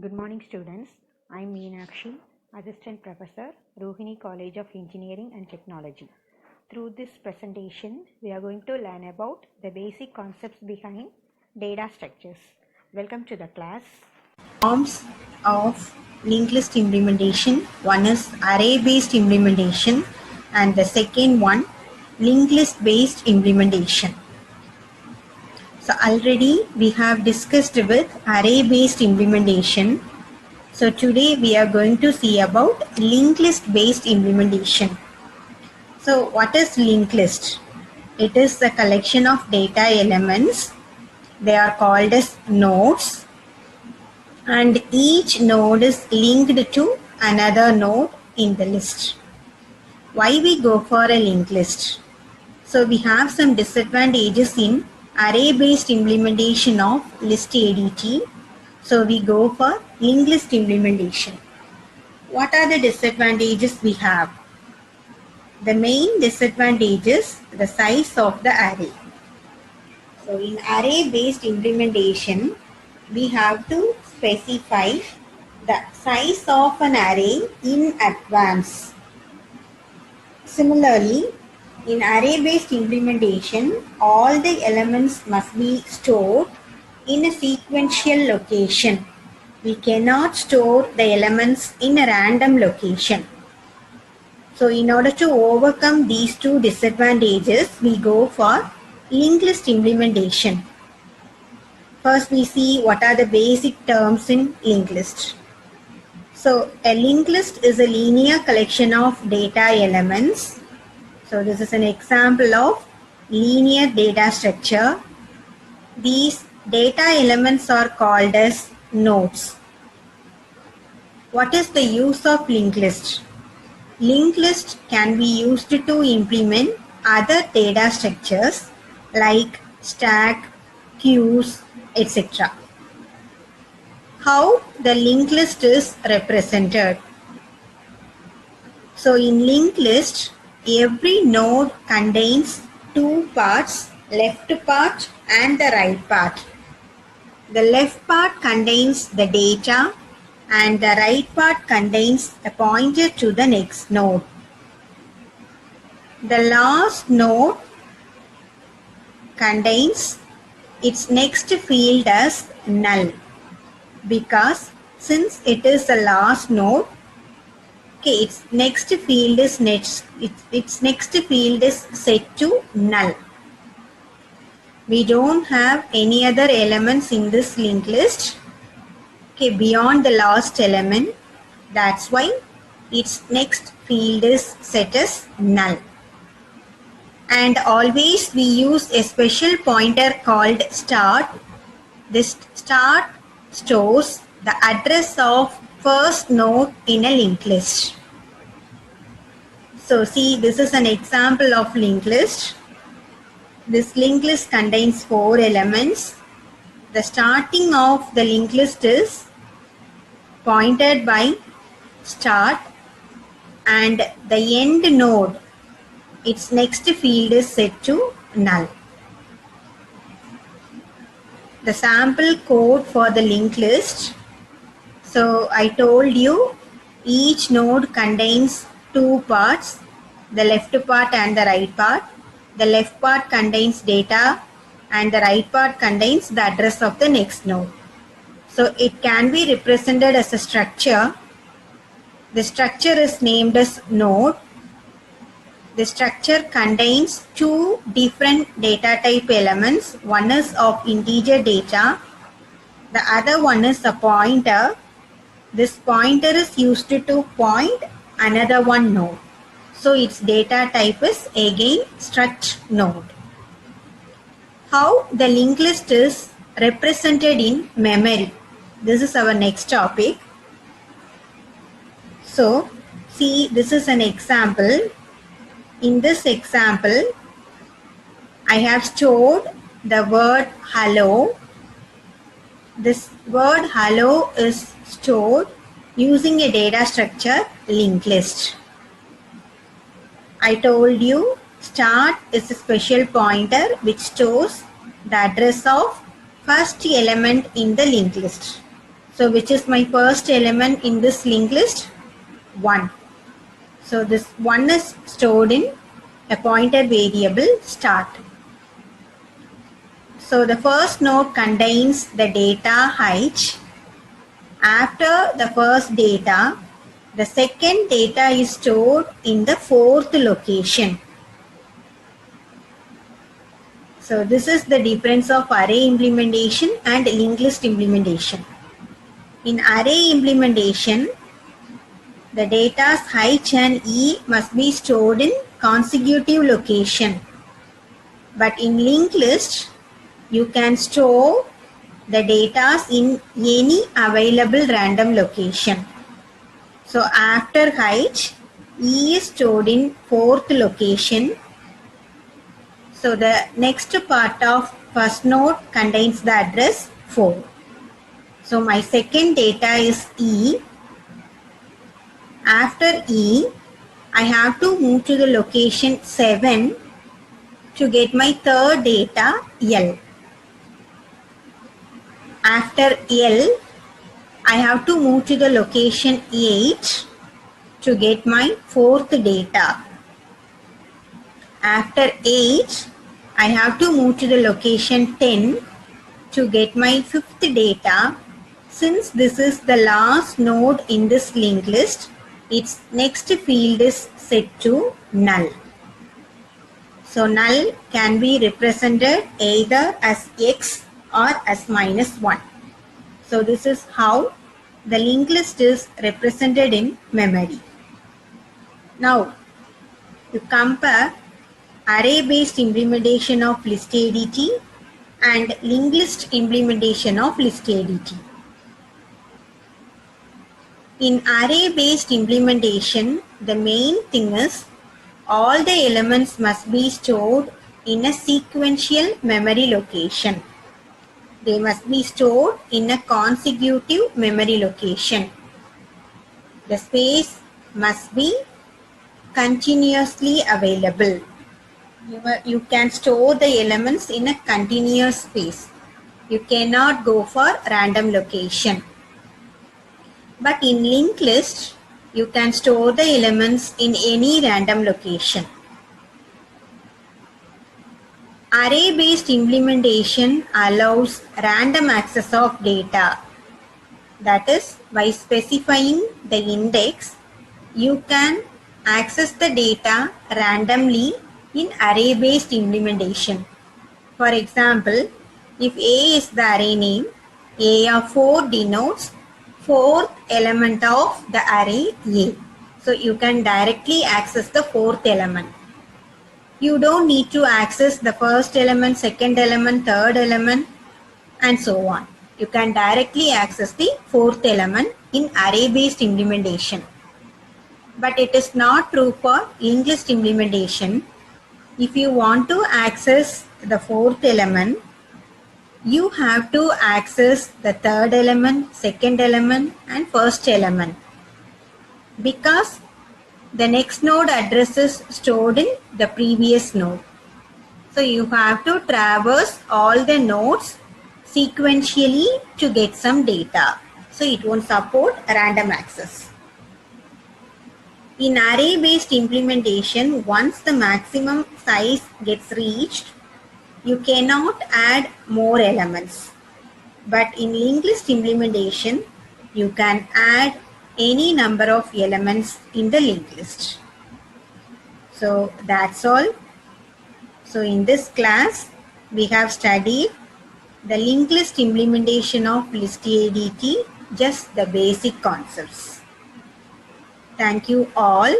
Good morning, students. I am Meenakshi, Assistant Professor, Rohini College of Engineering and Technology. Through this presentation, we are going to learn about the basic concepts behind data structures. Welcome to the class. Forms of linked list implementation. One is array-based implementation and the second one linked list based implementation. So already we have discussed with array-based implementation. So today we are going to see about linked list based implementation. So what is linked list? It is a collection of data elements. They are called as nodes, and each node is linked to another node in the list. Why we go for a linked list? So we have some disadvantages in array-based implementation of list ADT. So we go for linked list implementation. What are the disadvantages we have? The main disadvantage is the size of the array. So in array-based implementation, we have to specify the size of an array in advance. Similarly, in array-based implementation, all the elements must be stored in a sequential location. We cannot store the elements in a random location. So in order to overcome these two disadvantages, we go for linked list implementation. First, we see what are the basic terms in linked list. So a linked list is a linear collection of data elements. So this is an example of linear data structure. These data elements are called as nodes. What is the use of linked list? Linked list can be used to implement other data structures like stack, queues, etc. How the linked list is represented? So in linked list, every node contains two parts, left part and the right part. The left part contains the data and the right part contains a pointer to the next node. The last node contains its next field as null, because since it is the last node, its next field is set to null. We don't have any other elements in this linked list beyond the last element. That's why its next field is set as null. And always we use a special pointer called start. This start stores the address of first node in a linked list. So see, this is an example of linked list. This linked list contains 4 elements. The starting of the linked list is pointed by start, and the end node, its next field is set to null. The sample code for the linked list. So I told you each node contains two parts, the left part and the right part. The left part contains data and the right part contains the address of the next node. So it can be represented as a structure. The structure is named as node. The structure contains two different data type elements. One is of integer data. The other one is a pointer. This pointer is used to point another one node. So its data type is again struct node. How the linked list is represented in memory. This is our next topic. So see, this is an example. In this example, I have stored the word hello. This word hello is stored using a data structure linked list. I told you start is a special pointer which stores the address of first element in the linked list. So which is my first element in this linked list? 1. So this 1 is stored in a pointer variable start. So the first node contains the data height. After the first data, the second data is stored in the fourth location. So this is the difference of array implementation and linked list implementation. In array implementation, the data's height and E must be stored in consecutive location. But in linked list, you can store the data in any available random location. So after height, E is stored in fourth location. So the next part of first node contains the address 4. So my second data is E. After E, I have to move to the location 7 to get my third data L. After L, I have to move to the location 8 to get my fourth data. After 8, I have to move to the location 10 to get my fifth data. Since this is the last node in this linked list, its next field is set to null. So null can be represented either as X or as -1. So this is how the linked list is represented in memory. Now, you compare array-based implementation of listADT and linked list implementation of listADT. In array-based implementation, the main thing is all the elements must be stored in a sequential memory location. They must be stored in a consecutive memory location. The space must be continuously available. You can store the elements in a continuous space. You cannot go for random location. But in linked list, you can store the elements in any random location. Array-based implementation allows random access of data. That is, by specifying the index, you can access the data randomly in array-based implementation. For example, if A is the array name, A of 4 denotes fourth element of the array A. So you can directly access the fourth element. You don't need to access the first element, second element, third element, and so on. You can directly access the fourth element in array-based implementation. But it is not true for linked list implementation. If you want to access the fourth element, you have to access the third element, second element, and first element, because the next node address is stored in the previous node. So you have to traverse all the nodes sequentially to get some data. So it won't support random access. In array-based implementation, once the maximum size gets reached, you cannot add more elements. But in linked list implementation, you can add any number of elements in the linked list. So that's all. So in this class, we have studied the linked list implementation of listADT, just the basic concepts. Thank you all.